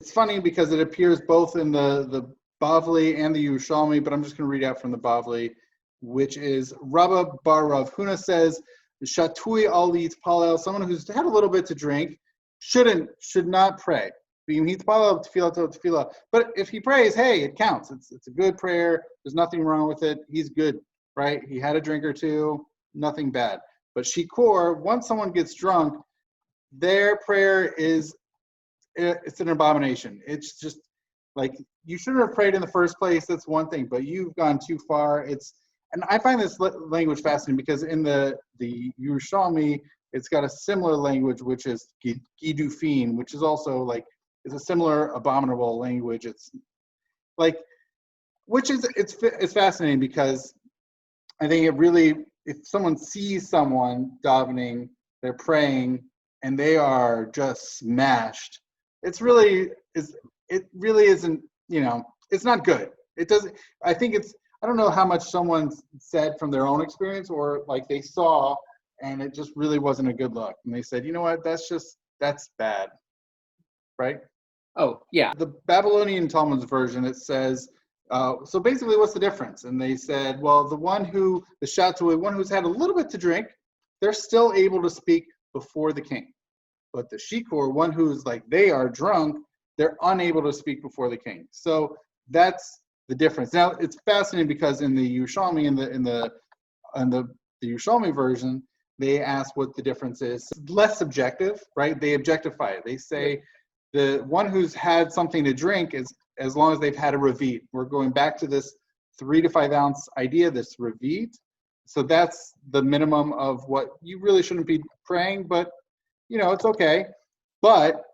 It's funny because it appears both in the Bavli and the Yerushalmi, but I'm just going to read out from the Bavli, which is Rabbi Bar Rav Huna says, Shatui al yitpalel, someone who's had a little bit to drink, should not pray. But if he prays, hey, it counts. It's a good prayer. There's nothing wrong with it. He's good, right? He had a drink or two, nothing bad. But shikor, once someone gets drunk, their prayer it's an abomination. It's just like, you shouldn't have prayed in the first place. That's one thing, but you've gone too far. And I find this language fascinating because in the Yerushalmi, it's got a similar language, which is gidufin, which is also like, it's a similar abominable language. It's like, it's fascinating because I think it really, if someone sees someone davening, they're praying, and they are just smashed, it really isn't, it's not good. It doesn't, I don't know how much someone said from their own experience or like they saw and it just really wasn't a good look. And they said, you know what, that's bad, right? Oh, yeah. The Babylonian Talmud's version, it says, so basically what's the difference? And they said, well, the one who's had a little bit to drink, they're still able to speak before the king. But the shikor, one who's like, they are drunk, they're unable to speak before the king. So that's the difference. Now it's fascinating because in the Yerushalmi, in the Yerushalmi version, they ask what the difference is. It's less subjective, right? They objectify it. They say the one who's had something to drink is as long as they've had a ravit. We're going back to this 3 to 5 ounce idea, this ravit. So that's the minimum of what you really shouldn't be praying, but it's okay. But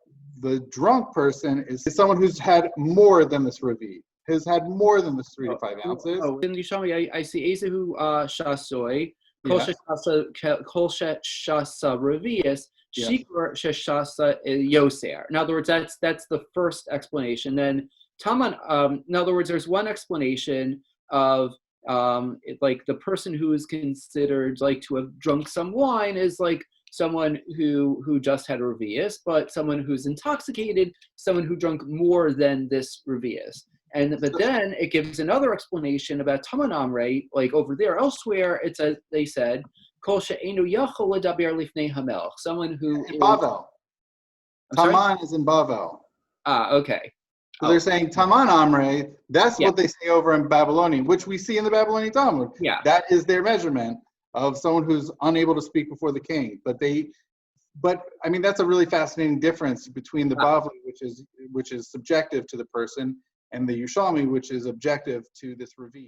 the drunk person is someone who's had more than this ravit, has had more than this 3 to 5 ounces. In the Yerushalmi, I see Ezehu Shasoi, Kol Shasa Revius, Shikor Sheshasa Yoser. In other words, that's the first explanation. Then Taman, in other words, there's one explanation of like the person who is considered like to have drunk some wine is like someone who just had a revius, but someone who's intoxicated, someone who drank more than this revius. But then it gives another explanation about Taman Amre, like over there elsewhere, it says they said, Kol she'enu yachol ledaber lifnei hamelch, someone who in Bavel. Taman is in Bavel. Okay. So they're saying Taman Amre, that's what they say over in Babylonian, which we see in the Babylonian Talmud. Yeah. That is their measurement of someone who's unable to speak before the king. But I mean, that's a really fascinating difference between the Bavli, which is subjective to the person, and the Yerushalmi, which is objective to this Rabbi.